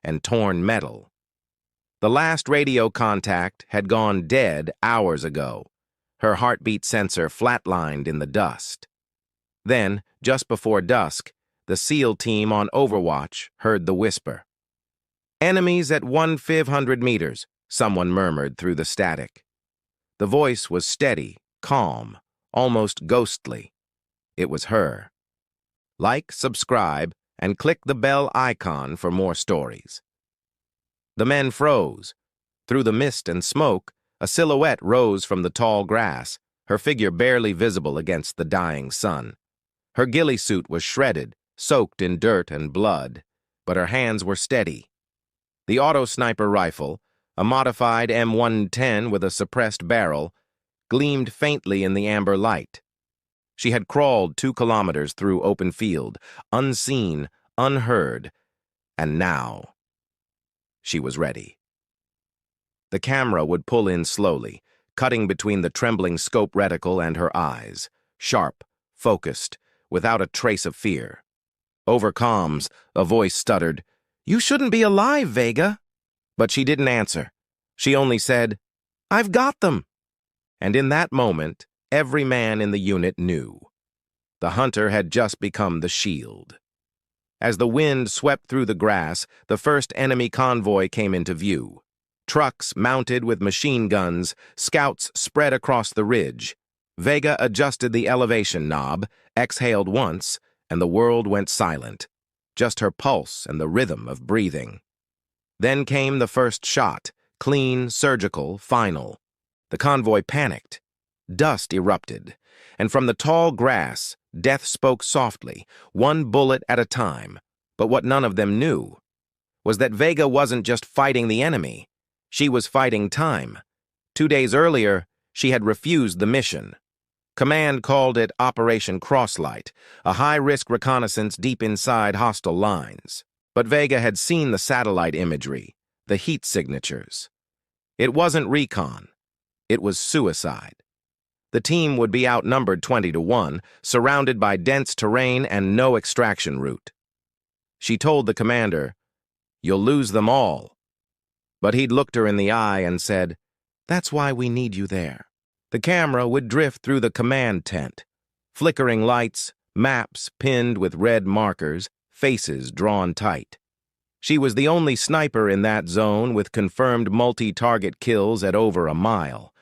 and torn metal. The last radio contact had gone dead hours ago. Her heartbeat sensor flatlined in the dust. Then, just before dusk, the SEAL team on Overwatch heard the whisper. "Enemies at 1,500 meters," someone murmured through the static. The voice was steady, calm, almost ghostly. It was her. Like, subscribe, and click the bell icon for more stories. The men froze. Through the mist and smoke, a silhouette rose from the tall grass, her figure barely visible against the dying sun. Her ghillie suit was shredded, soaked in dirt and blood, but her hands were steady. The auto-sniper rifle, a modified M110 with a suppressed barrel, gleamed faintly in the amber light. She had crawled 2 kilometers through open field, unseen, unheard, and now she was ready. The camera would pull in slowly, cutting between the trembling scope reticle and her eyes, sharp, focused, without a trace of fear. Over comms, a voice stuttered, "You shouldn't be alive, Vega." But she didn't answer. She only said, "I've got them." And in that moment, every man in the unit knew. The hunter had just become the shield. As the wind swept through the grass, the first enemy convoy came into view. Trucks mounted with machine guns, scouts spread across the ridge. Vega adjusted the elevation knob, exhaled once, and the world went silent. Just her pulse and the rhythm of breathing. Then came the first shot, clean, surgical, final. The convoy panicked. Dust erupted, and from the tall grass, death spoke softly, one bullet at a time. But what none of them knew was that Vega wasn't just fighting the enemy. She was fighting time. 2 days earlier, she had refused the mission. Command called it Operation Crosslight, a high-risk reconnaissance deep inside hostile lines. But Vega had seen the satellite imagery, the heat signatures. It wasn't recon. It was suicide. The team would be outnumbered 20-1, surrounded by dense terrain and no extraction route. She told the commander, "You'll lose them all." But he'd looked her in the eye and said, "That's why we need you there." The camera would drift through the command tent. Flickering lights, maps pinned with red markers, faces drawn tight. She was the only sniper in that zone with confirmed multi-target kills at over a mile.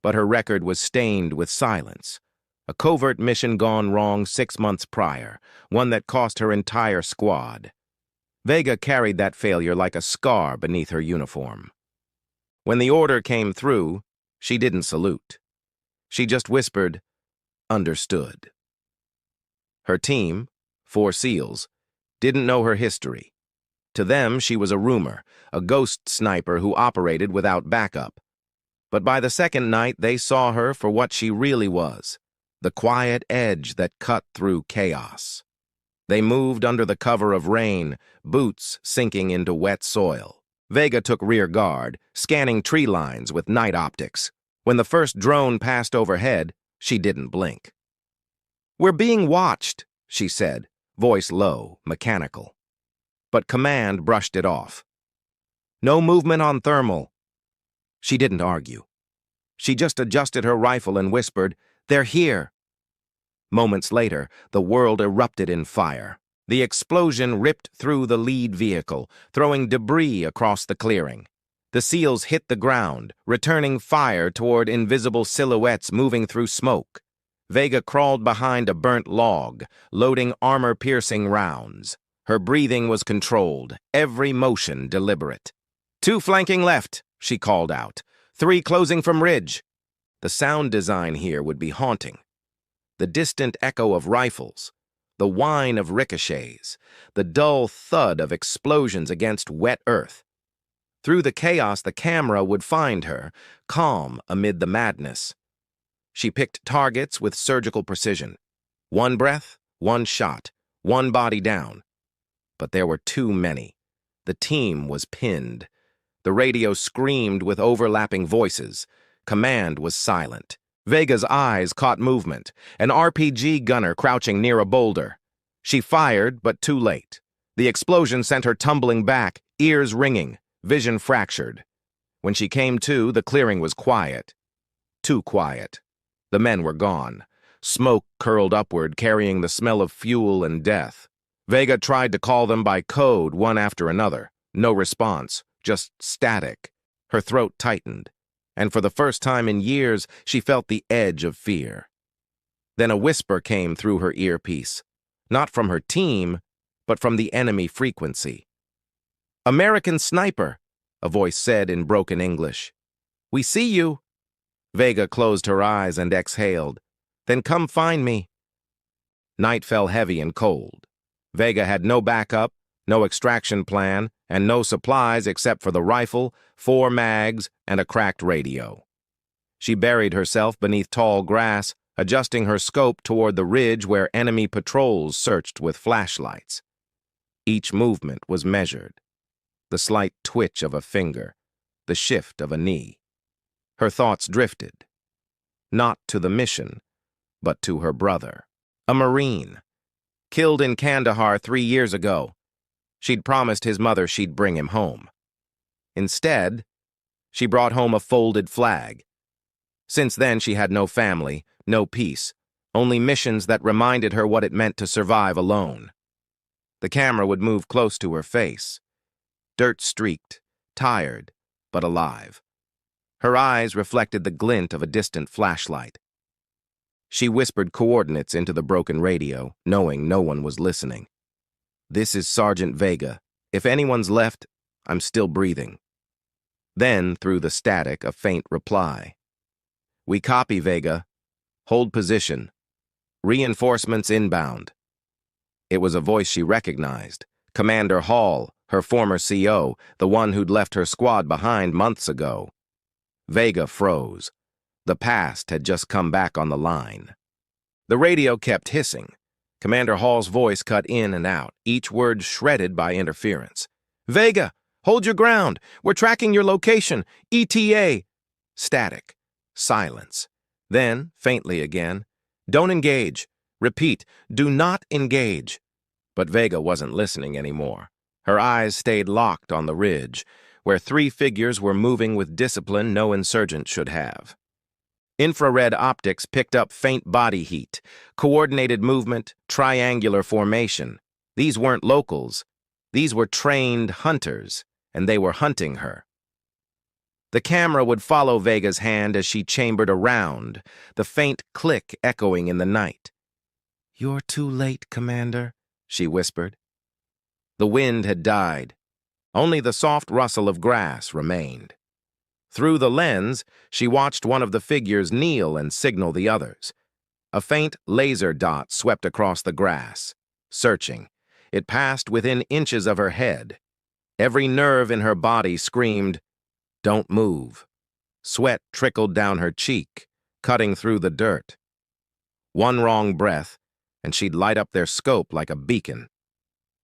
But her record was stained with silence. A covert mission gone wrong 6 months prior, one that cost her entire squad. Vega carried that failure like a scar beneath her uniform. When the order came through, she didn't salute. She just whispered, "Understood." Her team, 4 SEALs, didn't know her history. To them, she was a rumor, a ghost sniper who operated without backup. But by the second night, they saw her for what she really was, the quiet edge that cut through chaos. They moved under the cover of rain, boots sinking into wet soil. Vega took rear guard, scanning tree lines with night optics. When the first drone passed overhead, she didn't blink. "We're being watched," she said, voice low, mechanical. But command brushed it off. "No movement on thermal." She didn't argue. She just adjusted her rifle and whispered, "They're here." Moments later, the world erupted in fire. The explosion ripped through the lead vehicle, throwing debris across the clearing. The SEALs hit the ground, returning fire toward invisible silhouettes moving through smoke. Vega crawled behind a burnt log, loading armor-piercing rounds. Her breathing was controlled, every motion deliberate. "2 flanking left," she called out. 3 closing from ridge." The sound design here would be haunting. The distant echo of rifles, the whine of ricochets, the dull thud of explosions against wet earth. Through the chaos, the camera would find her, calm amid the madness. She picked targets with surgical precision. 1 breath, 1 shot, 1 body down. But there were too many. The team was pinned. The radio screamed with overlapping voices. Command was silent. Vega's eyes caught movement, an RPG gunner crouching near a boulder. She fired, but too late. The explosion sent her tumbling back, ears ringing, vision fractured. When she came to, the clearing was quiet. Too quiet. The men were gone. Smoke curled upward, carrying the smell of fuel and death. Vega tried to call them by code, one after another. No response, just static. Her throat tightened, and for the first time in years, she felt the edge of fear. Then a whisper came through her earpiece, not from her team, but from the enemy frequency. "American sniper," a voice said in broken English. "We see you." Vega closed her eyes and exhaled. "Then come find me." Night fell heavy and cold. Vega had no backup, no extraction plan, and no supplies except for the rifle, 4 mags, and a cracked radio. She buried herself beneath tall grass, adjusting her scope toward the ridge where enemy patrols searched with flashlights. Each movement was measured. The slight twitch of a finger, the shift of a knee. Her thoughts drifted. Not to the mission, but to her brother. A Marine. Killed in Kandahar 3 years ago. She'd promised his mother she'd bring him home. Instead, she brought home a folded flag. Since then, she had no family, no peace, only missions that reminded her what it meant to survive alone. The camera would move close to her face. Dirt-streaked, tired, but alive. Her eyes reflected the glint of a distant flashlight. She whispered coordinates into the broken radio, knowing no one was listening. "This is Sergeant Vega. If anyone's left, I'm still breathing." Then, through the static, a faint reply. "We copy, Vega. Hold position. Reinforcements inbound." It was a voice she recognized. Commander Hall, her former CO, the one who'd left her squad behind months ago. Vega froze. The past had just come back on the line. The radio kept hissing. Commander Hall's voice cut in and out, each word shredded by interference. "Vega, hold your ground. We're tracking your location. ETA." Static. Silence. Then, faintly again, "Don't engage. Repeat, do not engage." But Vega wasn't listening anymore. Her eyes stayed locked on the ridge, where 3 figures were moving with discipline no insurgent should have. Infrared optics picked up faint body heat, coordinated movement, triangular formation. These weren't locals. These were trained hunters, and they were hunting her. The camera would follow Vega's hand as she chambered around, the faint click echoing in the night. "You're too late, Commander," she whispered. The wind had died. Only the soft rustle of grass remained. Through the lens, she watched one of the figures kneel and signal the others. A faint laser dot swept across the grass. Searching, it passed within inches of her head. Every nerve in her body screamed, "Don't move." Sweat trickled down her cheek, cutting through the dirt. One wrong breath, and she'd light up their scope like a beacon.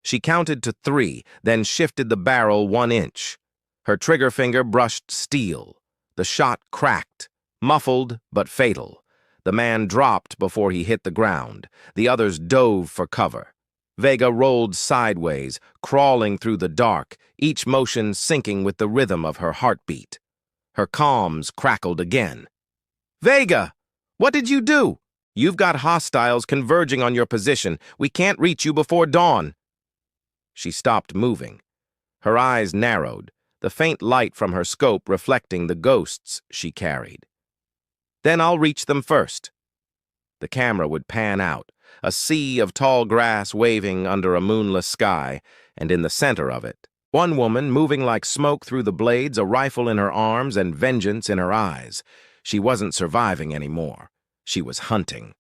She counted to 3, then shifted the barrel 1 inch. Her trigger finger brushed steel. The shot cracked, muffled but fatal. The man dropped before he hit the ground. The others dove for cover. Vega rolled sideways, crawling through the dark, each motion syncing with the rhythm of her heartbeat. Her comms crackled again. "Vega! What did you do? You've got hostiles converging on your position. We can't reach you before dawn." She stopped moving. Her eyes narrowed, the faint light from her scope reflecting the ghosts she carried. "Then I'll reach them first." The camera would pan out, a sea of tall grass waving under a moonless sky, and in the center of it, one woman moving like smoke through the blades, a rifle in her arms and vengeance in her eyes. She wasn't surviving anymore. She was hunting.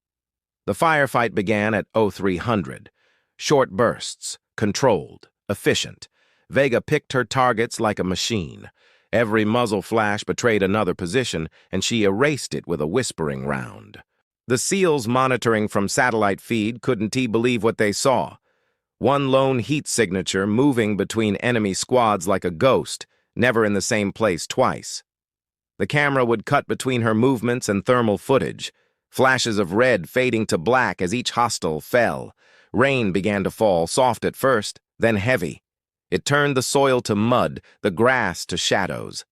The firefight began at 0300. Short bursts, controlled, efficient. Vega picked her targets like a machine. Every muzzle flash betrayed another position, and she erased it with a whispering round. The SEALs monitoring from satellite feed couldn't believe what they saw. One lone heat signature moving between enemy squads like a ghost, never in the same place twice. The camera would cut between her movements and thermal footage, flashes of red fading to black as each hostile fell. Rain began to fall, soft at first, then heavy. It turned the soil to mud, the grass to shadows.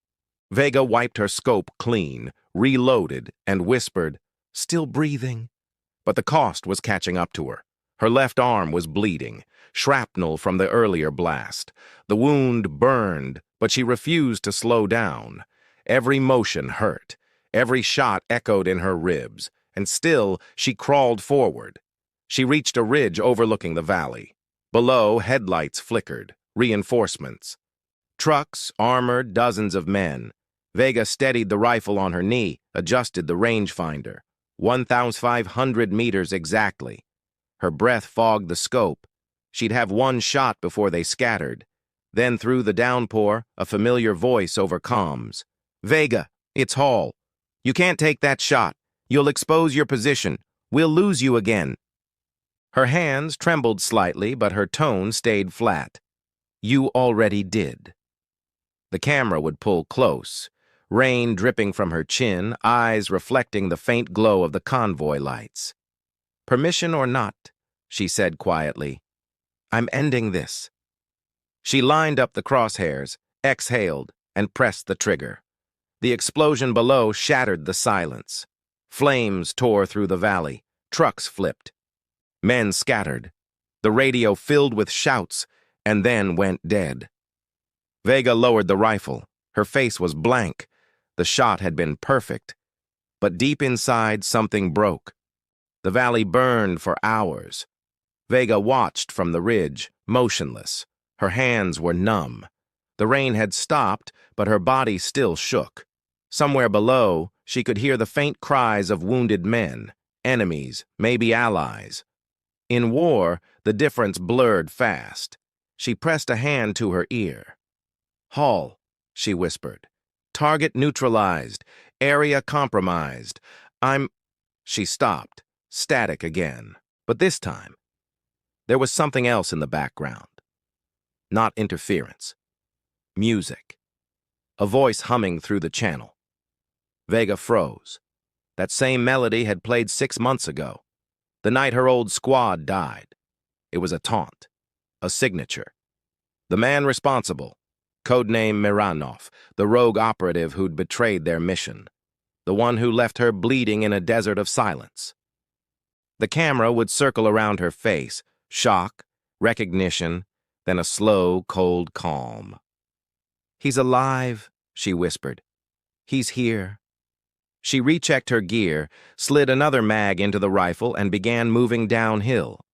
Vega wiped her scope clean, reloaded, and whispered, "Still breathing?" But the cost was catching up to her. Her left arm was bleeding, shrapnel from the earlier blast. The wound burned, but she refused to slow down. Every motion hurt. Every shot echoed in her ribs, and still she crawled forward. She reached a ridge overlooking the valley. Below, headlights flickered, reinforcements. Trucks, armored, dozens of men. Vega steadied the rifle on her knee, adjusted the rangefinder. 1,500 meters exactly. Her breath fogged the scope. She'd have one shot before they scattered. Then through the downpour, a familiar voice over comms. "Vega, it's Hall. You can't take that shot. You'll expose your position. We'll lose you again." Her hands trembled slightly, but her tone stayed flat. "You already did." The camera would pull close, rain dripping from her chin, eyes reflecting the faint glow of the convoy lights. "Permission or not," she said quietly, "I'm ending this." She lined up the crosshairs, exhaled, and pressed the trigger. The explosion below shattered the silence. Flames tore through the valley. Trucks flipped. Men scattered. The radio filled with shouts, and then went dead. Vega lowered the rifle. Her face was blank. The shot had been perfect. But deep inside, something broke. The valley burned for hours. Vega watched from the ridge, motionless. Her hands were numb. The rain had stopped, but her body still shook. Somewhere below, she could hear the faint cries of wounded men, enemies, maybe allies. In war, the difference blurred fast. She pressed a hand to her ear. "Hall," she whispered. "Target neutralized. Area compromised. She stopped, static again. But this time, there was something else in the background. Not interference. Music. A voice humming through the channel. Vega froze. That same melody had played 6 months ago, the night her old squad died. It was a taunt, a signature. The man responsible, codename Miranov, the rogue operative who'd betrayed their mission, the one who left her bleeding in a desert of silence. The camera would circle around her face, shock, recognition, then a slow, cold calm. "He's alive," she whispered. "He's here." She rechecked her gear, slid another mag into the rifle, and began moving downhill.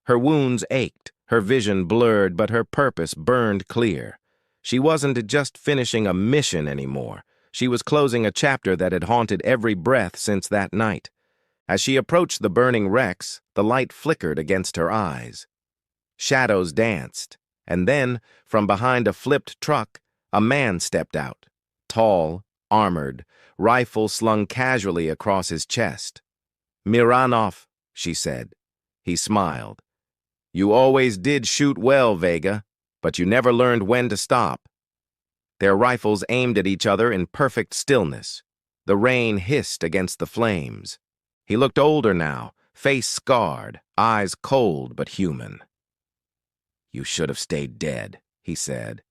Her wounds ached, her vision blurred, but her purpose burned clear. She wasn't just finishing a mission anymore. She was closing a chapter that had haunted every breath since that night. As she approached the burning wrecks, the light flickered against her eyes. Shadows danced, and then, from behind a flipped truck, a man stepped out, tall, armored, rifle slung casually across his chest. "Miranov," she said. He smiled. "You always did shoot well, Vega, but you never learned when to stop." Their rifles aimed at each other in perfect stillness. The rain hissed against the flames. He looked older now, face scarred, eyes cold but human. "You should have stayed dead," he said.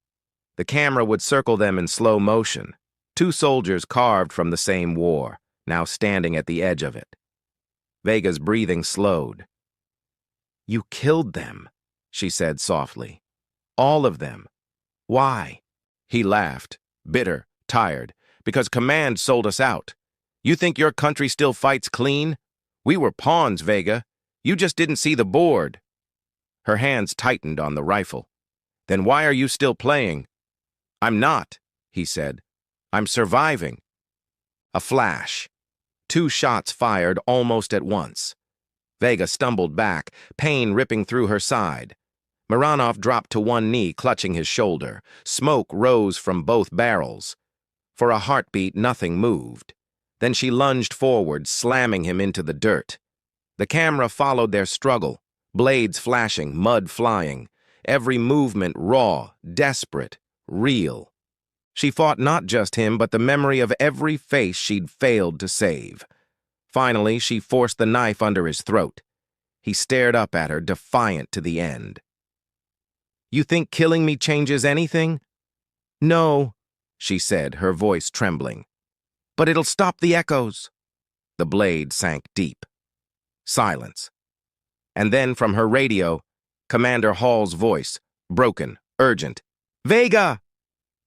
The camera would circle them in slow motion. 2 soldiers carved from the same war, now standing at the edge of it. Vega's breathing slowed. "You killed them," she said softly. "All of them. Why?" He laughed, bitter, tired, "Because command sold us out. You think your country still fights clean? We were pawns, Vega. You just didn't see the board." Her hands tightened on the rifle. "Then why are you still playing?" "I'm not," he said. "I'm surviving." A flash. 2 shots fired almost at once. Vega stumbled back, pain ripping through her side. Miranov dropped to one knee, clutching his shoulder. Smoke rose from both barrels. For a heartbeat, nothing moved. Then she lunged forward, slamming him into the dirt. The camera followed their struggle, blades flashing, mud flying. Every movement raw, desperate, real. She fought not just him, but the memory of every face she'd failed to save. Finally, she forced the knife under his throat. He stared up at her, defiant to the end. You think killing me changes anything? No, she said, her voice trembling. But it'll stop the echoes. The blade sank deep. Silence. And then from her radio, Commander Hall's voice, broken, urgent. Vega!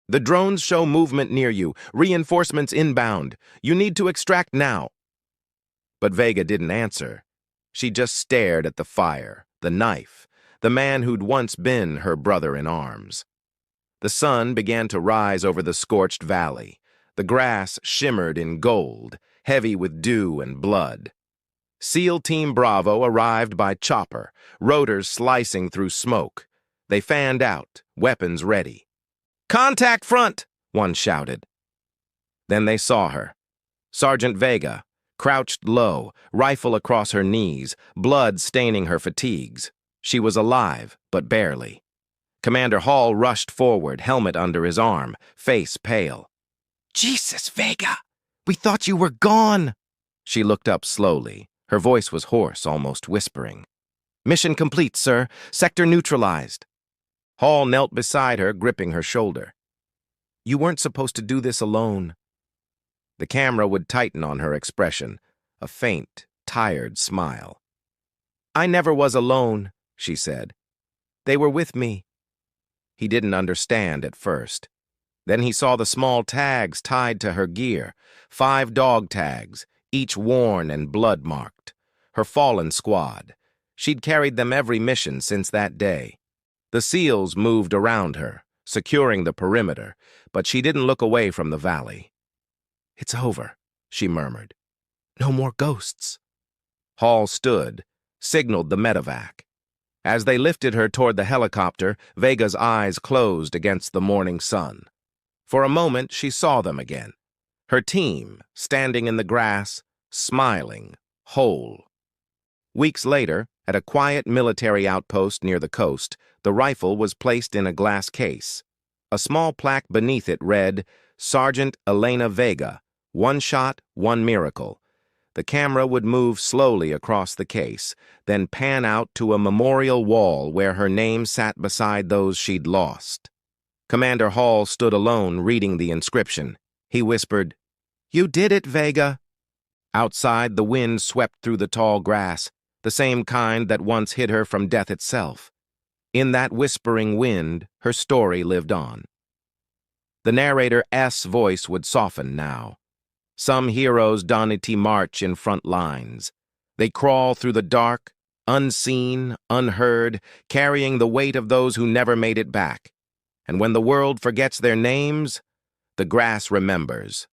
The drones show movement near you. Reinforcements inbound. You need to extract now. But Vega didn't answer. She just stared at the fire, the knife, the man who'd once been her brother in arms. The sun began to rise over the scorched valley. The grass shimmered in gold, heavy with dew and blood. SEAL Team Bravo arrived by chopper, rotors slicing through smoke. They fanned out, weapons ready. "Contact front!" one shouted. Then they saw her. Sergeant Vega, crouched low, rifle across her knees, blood staining her fatigues. She was alive, but barely. Commander Hall rushed forward, helmet under his arm, face pale. "Jesus, Vega! We thought you were gone!" She looked up slowly. Her voice was hoarse, almost whispering. "Mission complete, sir. Sector neutralized." Hall knelt beside her, gripping her shoulder. "You weren't supposed to do this alone." The camera would tighten on her expression, a faint, tired smile. "I never was alone," she said. "They were with me." He didn't understand at first. Then he saw the small tags tied to her gear, 5 dog tags, each worn and blood-marked. Her fallen squad. She'd carried them every mission since that day. The SEALs moved around her, securing the perimeter, but she didn't look away from the valley. "It's over," she murmured. "No more ghosts." Hall stood, signaled the medevac. As they lifted her toward the helicopter, Vega's eyes closed against the morning sun. For a moment, she saw them again. Her team, standing in the grass, smiling, whole. Weeks later, at a quiet military outpost near the coast, the rifle was placed in a glass case. A small plaque beneath it read, "Sergeant Elena Vega, 1 shot, 1 miracle." The camera would move slowly across the case, then pan out to a memorial wall where her name sat beside those she'd lost. Commander Hall stood alone reading the inscription. He whispered, "You did it, Vega." Outside, the wind swept through the tall grass, the same kind that once hid her from death itself. In that whispering wind, her story lived on. The narrator S. voice would soften now. Some heroes donity march in front lines. They crawl through the dark, unseen, unheard, carrying the weight of those who never made it back. And when the world forgets their names, the grass remembers.